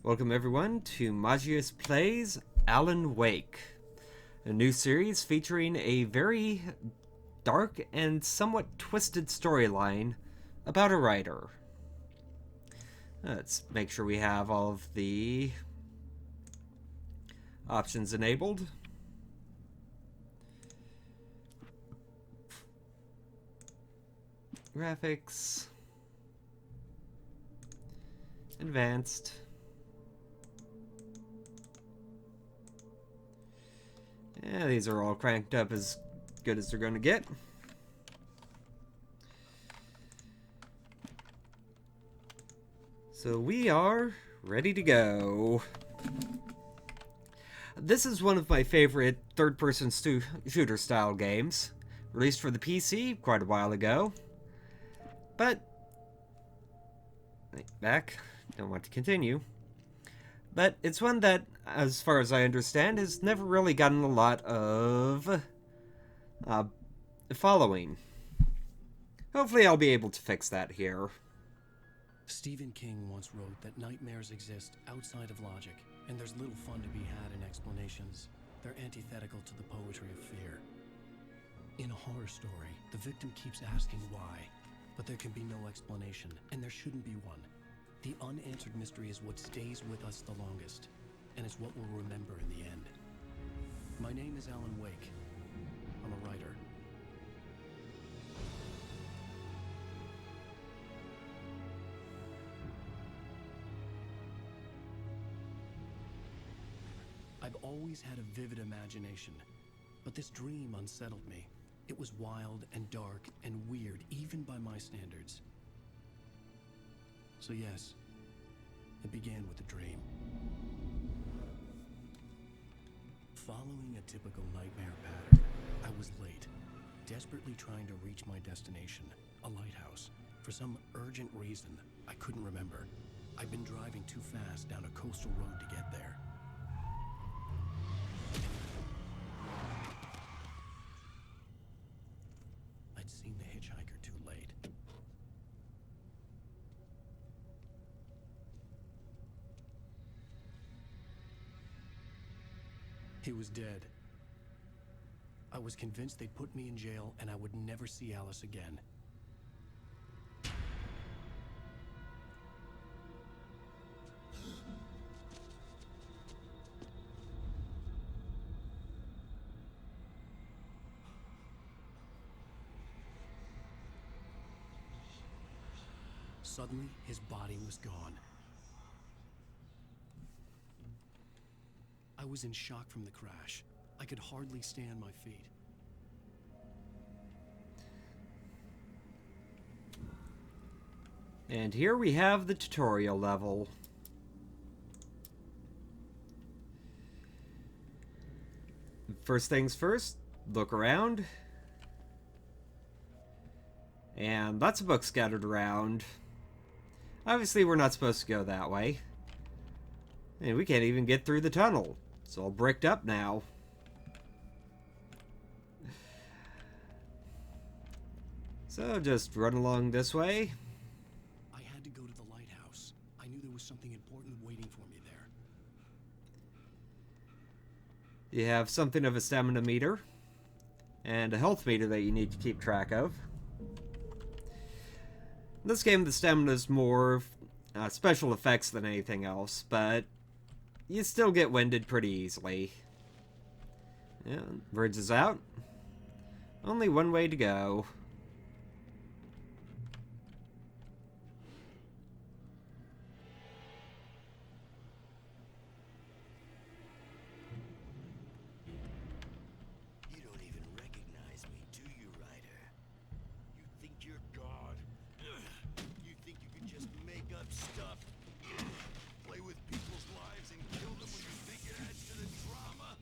Welcome everyone to Magius Plays Alan Wake, a new series featuring a very dark and somewhat twisted storyline about a writer. Let's make sure we have all of the options enabled. Graphics. Advanced. Yeah, these are all cranked up as good as they're going to get. So we are ready to go. This is one of my favorite third-person shooter style games, released for the PC quite a while ago. But, back, don't want to continue. But it's one that, as far as I understand, has never really gotten a lot of following. Hopefully I'll be able to fix that here. Stephen King once wrote that nightmares exist outside of logic, and there's little fun to be had in explanations. They're antithetical to the poetry of fear. In a horror story, the victim keeps asking why, but there can be no explanation, and there shouldn't be one. The unanswered mystery is what stays with us the longest, and it's what we'll remember in the end. My name is Alan Wake. I'm a writer. I've always had a vivid imagination, but this dream unsettled me. It was wild and dark and weird, even by my standards. So yes, it began with a dream. Following a typical nightmare pattern, I was late, desperately trying to reach my destination, a lighthouse. For some urgent reason, I couldn't remember. I'd been driving too fast down a coastal road to get there. I'd seen the hitchhiker too late. He was dead. I was convinced they'd put me in jail and I would never see Alice again. Suddenly, his body was gone. I was in shock from the crash. I could hardly stay on my feet. And here we have the tutorial level. First things first, look around. And lots of books scattered around. Obviously, we're not supposed to go that way. And we can't even get through the tunnel. It's all bricked up now. So just run along this way. I had to go to the lighthouse. I knew there was something important waiting for me there. You have something of a stamina meter. And a health meter that you need to keep track of. In this game, the stamina is more special effects than anything else, but you still get winded pretty easily. Yeah, bridge is out. Only one way to go. You don't even recognize me, do you, Ryder? You think you're God? You think you can just make up stuff? Play with people's lives and kill them when you think it adds to the drama?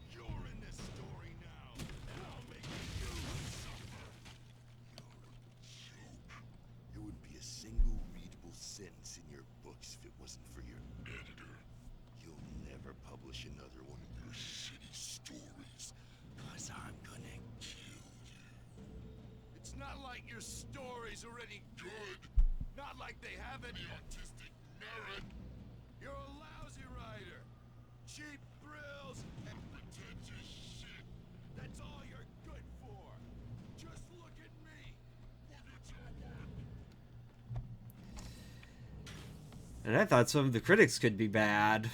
You're in this story now, and I'll make you suffer. You're a joke. There wouldn't be a single readable sentence in your books if it wasn't for your editor. You'll never publish another one of your shitty stories, 'cause I'm gonna kill you. It's not like your stories are any good. Not like they have any autistic merit. You're a lousy rider. Cheap thrills and pretentious shit. That's all you're good for. Just look at me. Look at your work. And I thought some of the critics could be bad.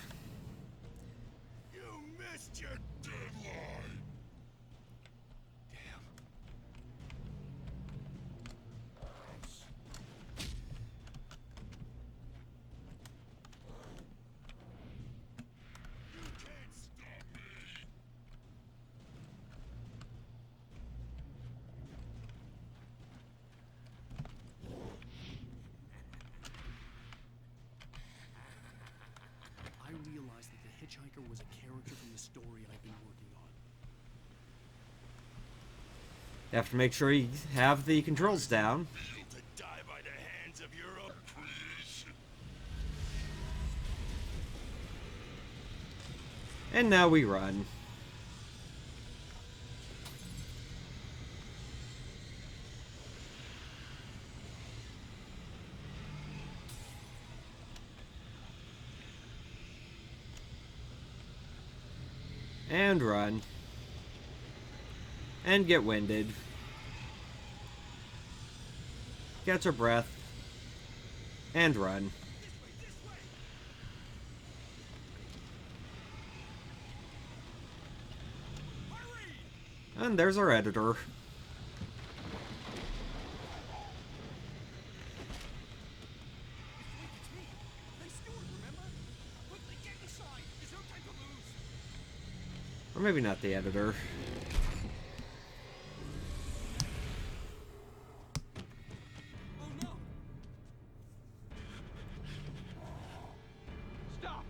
You missed your deadline. Damn. You can't stop me. I realized that the hitchhiker was a character from the story I've been working on. You have to make sure you have the controls down. To die by the hands of your oppression. And now we run. And run. And get winded. Catch our breath. And run. And there's our editor. Or maybe not the editor. Stop!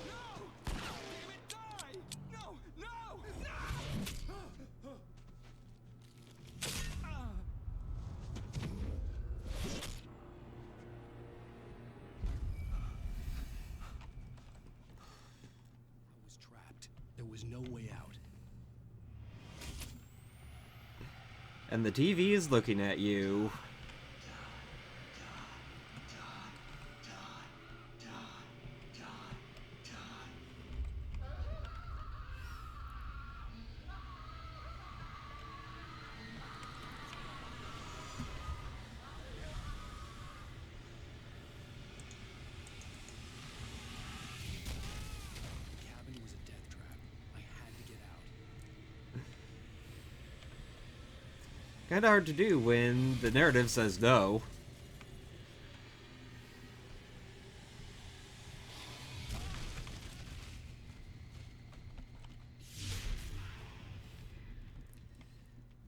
No! Damn it, die! No! No! No! I was trapped. There was no way out. And the TV is looking at you. The cabin was a death trap. I had to get out. Kinda hard to do when the narrative says no.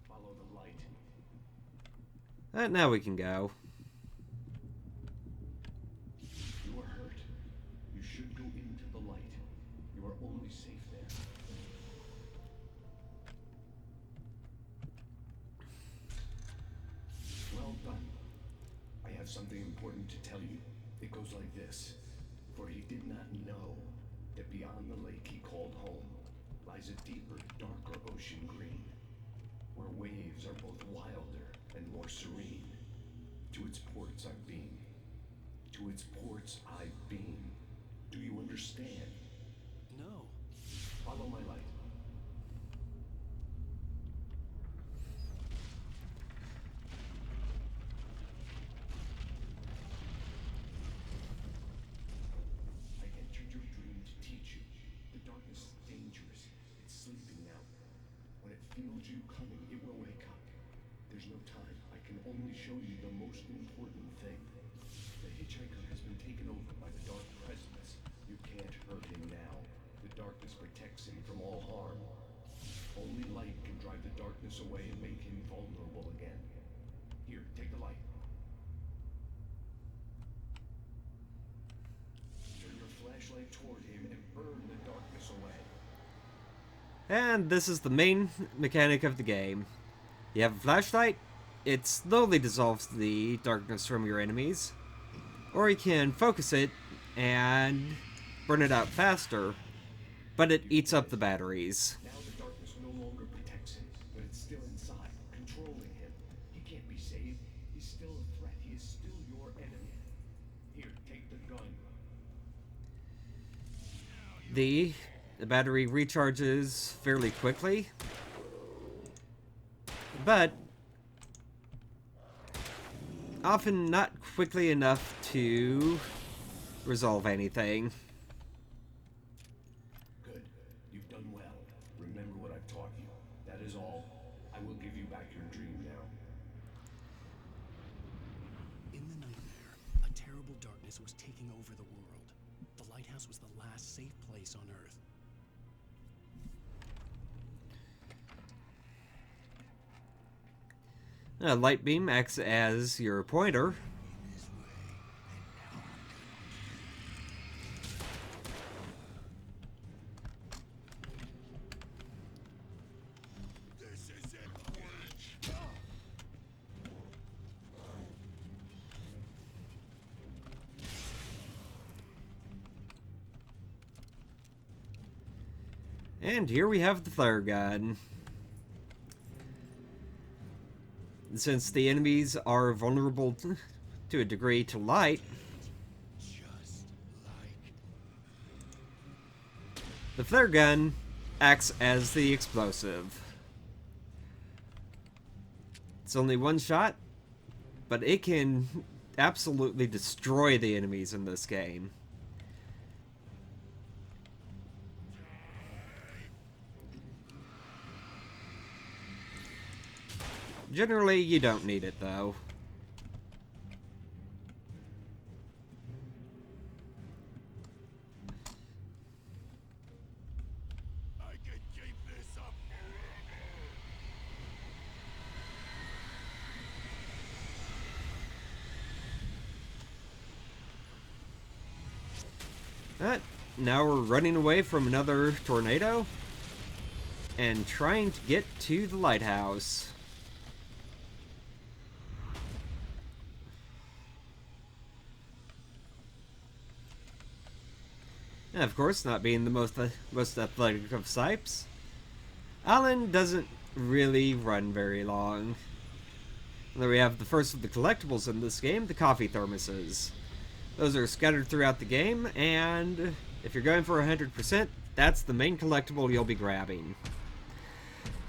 Follow the light. And now we can go. You are hurt. You should go into the light. You are only safe there. Well done. I have something important to tell you. It goes like this. For he did not know that beyond the lake he called home lies a deeper, darker ocean green, where waves are both wilder and more serene. To its ports I've been. To its ports I've been. Do you understand? No. Follow my light. I entered your dream to teach you. The darkness is dangerous. It's sleeping now. When it feels you coming, it will wake up. There's no time. I can only show you the most important thing. The hitchhiker has been taken over by the dark presence. You can't hurt him now. The darkness protects him from all harm. Only light can drive the darkness away and make him vulnerable again. Here, take the light. Turn your flashlight toward him and burn the darkness away. And this is the main mechanic of the game. You have a flashlight, it slowly dissolves the darkness from your enemies. Or you can focus it and burn it out faster, but it eats up the batteries. Now the darkness no longer protects him, but it's still inside, controlling him. He can't be saved. He's still a threat. He is still your enemy. Here, take the gun. The battery recharges fairly quickly, but often not quickly enough to resolve anything. Good. You've done well. Remember what I've taught you. That is all. I will give you back your dream now. In the nightmare, a terrible darkness was taking over the world. The lighthouse was the last safe place on Earth. A light beam acts as your pointer. This is it, witch. And here we have the flare gun. Since the enemies are vulnerable to a degree to light, Just like the flare gun acts as the explosive. It's only one shot, but it can absolutely destroy the enemies in this game. Generally, you don't need it, though. I could keep this up But now we're running away from another tornado and trying to get to the lighthouse. And of course, not being the most athletic of types, Alan doesn't really run very long. And then we have the first of the collectibles in this game, the coffee thermoses. Those are scattered throughout the game, and if you're going for 100%, that's the main collectible you'll be grabbing.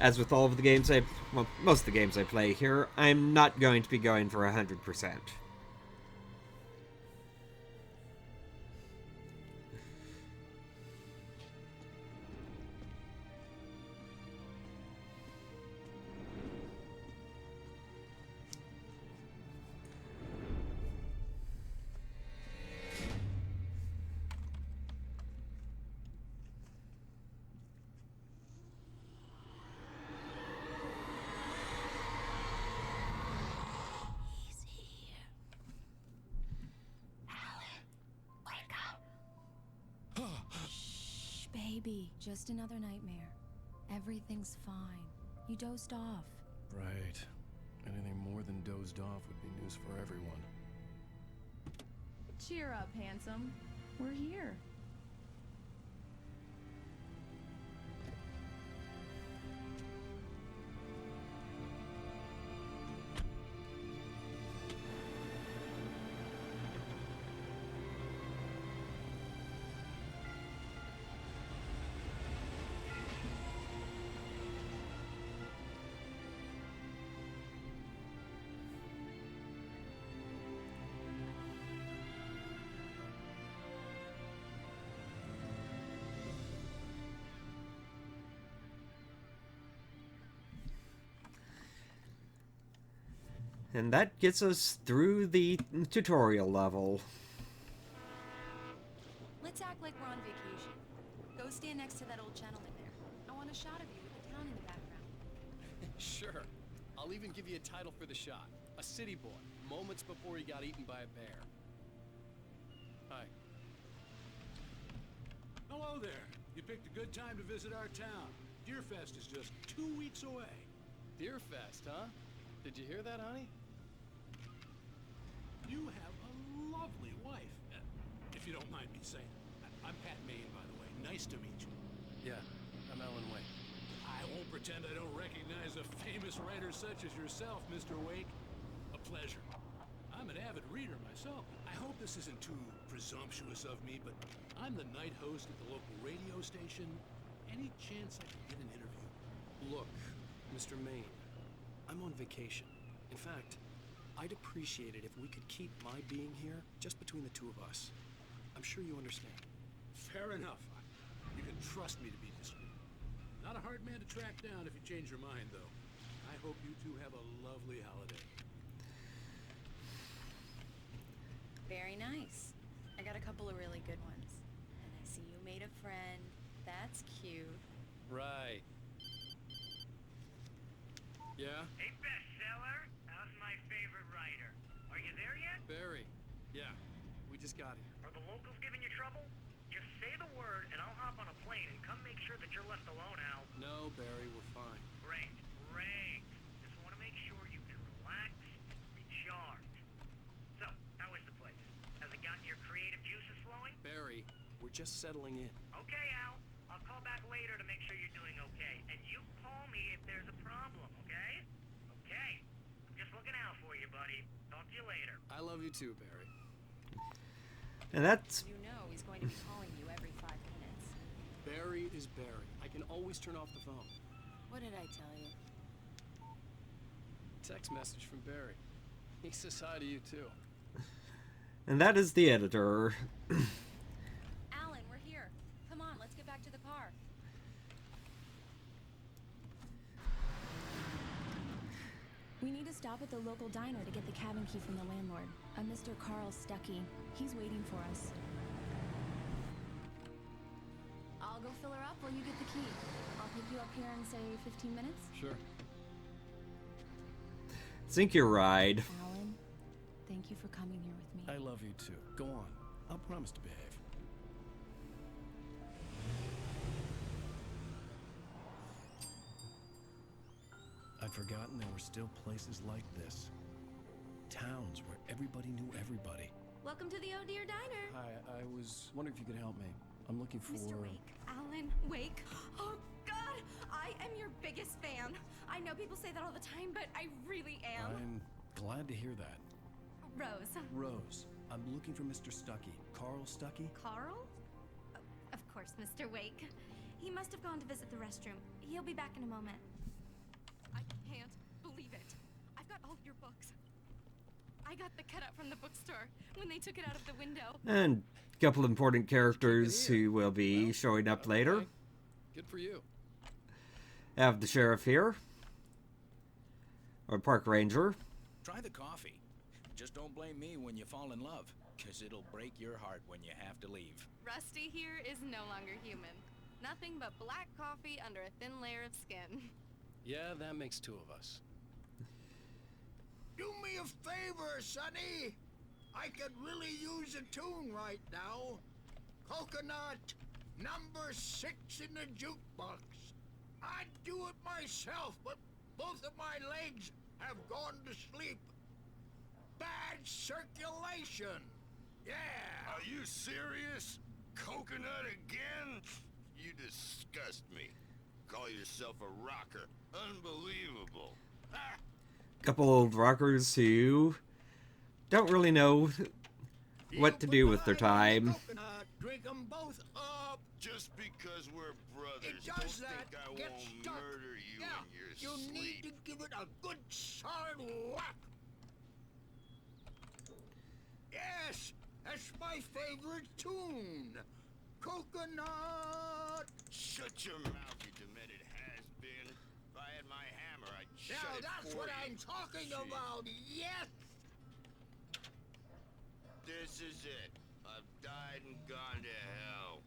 As with all of the games well, most of the games I play here, I'm not going to be going for 100%. He's here. Alan, wake up. Shh, baby. Just another nightmare. Everything's fine. You dozed off. Right. Anything more than dozed off would be news for everyone. Cheer up, handsome. We're here. And that gets us through the tutorial level. Let's act like we're on vacation. Go stand next to that old gentleman there. I want a shot of you with the town in the background. Sure. I'll even give you a title for the shot. A city boy, moments before he got eaten by a bear. Hi. Hello there. You picked a good time to visit our town. Deerfest is just 2 weeks away. Deerfest, huh? Did you hear that, honey? You have a lovely wife. If you don't mind me saying. I'm Pat Maine, by the way. Nice to meet you. Yeah, I'm Alan Wake. I won't pretend I don't recognize a famous writer such as yourself, Mr. Wake. A pleasure. I'm I'm an avid reader myself. I hope this isn't too presumptuous of me, but I'm the night host at the local radio station. Any chance I could get an interview? Look, Mr. Maine, I'm on vacation. In fact, I'd appreciate it if we could keep my being here just between the two of us. I'm sure you understand. Fair enough. You can trust me to be discreet. Not a hard man to track down if you change your mind, though. I hope you two have a lovely holiday. Very nice. I got a couple of really good ones. And I see you made a friend. That's cute. Right. Yeah? Hey, bestseller. How's my favorite writer? Are you there yet? Barry. Yeah, we just got here. Are the locals giving you trouble? Just say the word, and I'll hop on a plane and come make sure that you're left alone, Al. No, Barry, we're fine. Great, great. Just want to make sure you can relax, recharge. So, how is the place? Has it gotten your creative juices flowing? Barry, we're just settling in. Okay, Al. I'll call back later to make sure you're doing okay. And you call me if there's a problem, okay? Okay. I'm just looking out for you, buddy. Talk to you later. I love you too, Barry. And that's You know he's going to be calling you every 5 minutes. Barry is Barry. I can always turn off the phone. What did I tell you? Text message from Barry. He says hi to you too. and that is the editor. Alan, we're here. Come on, let's get back to the car. We need to stop at the local diner to get the cabin key from the landlord, a Mr. Carl Stuckey. He's waiting for us. I'll go fill her up while you get the key. I'll pick you up here in, say, 15 minutes? Sure. Sink your ride. Alan, thank you for coming here with me. I love you too. Go on. I'll promise to behave. I'd forgotten there were still places like this. Towns where everybody knew everybody. Welcome to the Oh Dear Diner. Hi, I was wondering if you could help me. I'm looking for... Mr. Wake. Alan Wake. Oh, God! I am your biggest fan. I know people say that all the time, but I really am. I'm glad to hear that. Rose. Rose, I'm looking for Mr. Stuckey. Carl Stuckey? Carl? Of course, Mr. Wake. He must have gone to visit the restroom. He'll be back in a moment. I can't believe it. I've got all of your books. I got the cutout from the bookstore when they took it out of the window. And a couple important characters who will be showing up later. Okay. Good for you. Have the sheriff here. Or park ranger. Try the coffee. Just don't blame me when you fall in love, 'cause it'll break your heart when you have to leave. Rusty here is no longer human. Nothing but black coffee under a thin layer of skin. Yeah, that makes two of us. Do me a favor, Sonny. I could really use a tune right now. Coconut, number 6 in the jukebox. I'd do it myself, but both of my legs have gone to sleep. Bad circulation. Yeah. Are you serious? Coconut again? You disgust me. Call yourself a rocker. Unbelievable. Ha! Couple old rockers who don't really know what to do with their time. Coconut, drink them both up. Just because we're brothers, It don't does that. think I Get won't stuck. murder you Yeah, in your you sleep. need to give it a good solid whack. Yes, that's my favorite tune. Coconut. Shut your mouth, you demented has-been. If I had my hammer, I'd shut Now it that's for what you. I'm talking Jeez. about. Yes. This is it. I've died and gone to hell.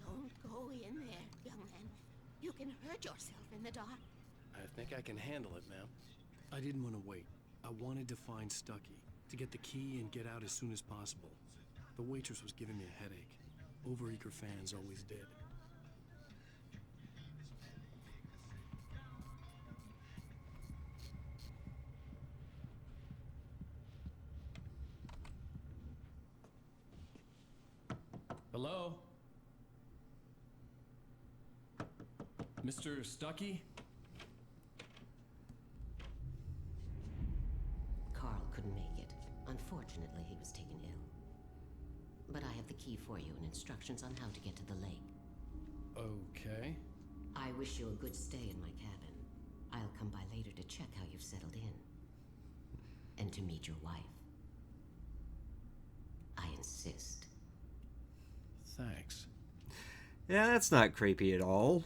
Don't go in there, young man. You can hurt yourself in the dark. I think I can handle it, ma'am. I didn't want to wait. I wanted to find Stuckey, to get the key and get out as soon as possible. The waitress was giving me a headache. Overeager fans always did. Hello? Mr. Stuckey? Carl couldn't make it. Unfortunately, he was taken ill. But I have the key for you and instructions on how to get to the lake. Okay. I wish you a good stay in my cabin. I'll come by later to check how you've settled in. And to meet your wife. I insist. Thanks. Yeah, that's not creepy at all.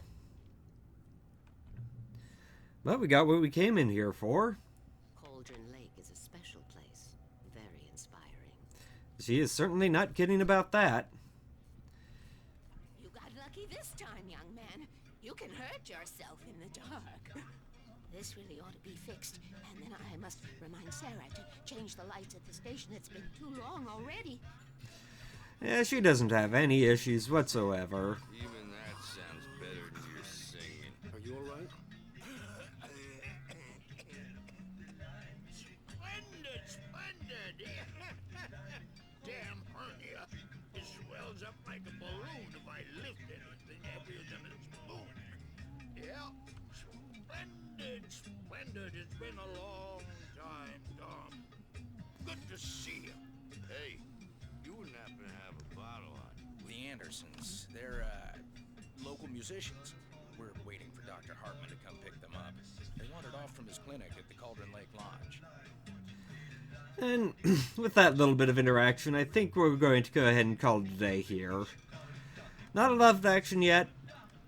But we got what we came in here for. Cauldron Lake is a special place. Very inspiring. She is certainly not kidding about that. You got lucky this time, young man. You can hurt yourself in the dark. This really ought to be fixed. And then I must remind Sarah to change the lights at the station. It's been too long already. Yeah, she doesn't have any issues whatsoever. Even that sounds better than your singing. Are you alright? Splendid, splendid! Damn hernia. It swells up like a balloon if I lift anything heavier than a spoon. Yeah, splendid, splendid. It's been a long time, Tom. Good to see you. Hey, you wouldn't happen to have a bottle on you? The Andersons, they're, local musicians. We're waiting for Dr. Hartman to come pick them up. They wandered off from his clinic at the Cauldron Lake Lodge. And with that little bit of interaction, I think we're going to go ahead and call it a day here. Not a lot of action yet,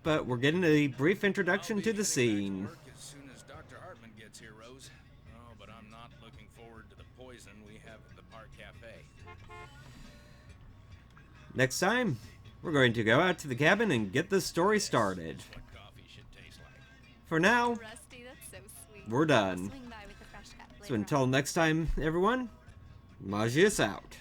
but we're getting a brief introduction to the scene. As soon as Dr. Hartman gets here, Rose. Oh, but I'm not looking forward to the poison we have at the Park Cafe. Next time, we're going to go out to the cabin and get this story started. What coffee should taste like. For now, Rusty, that's so sweet. we're done. Swing by with the fresh cut So later until on. next time, everyone, Magius out.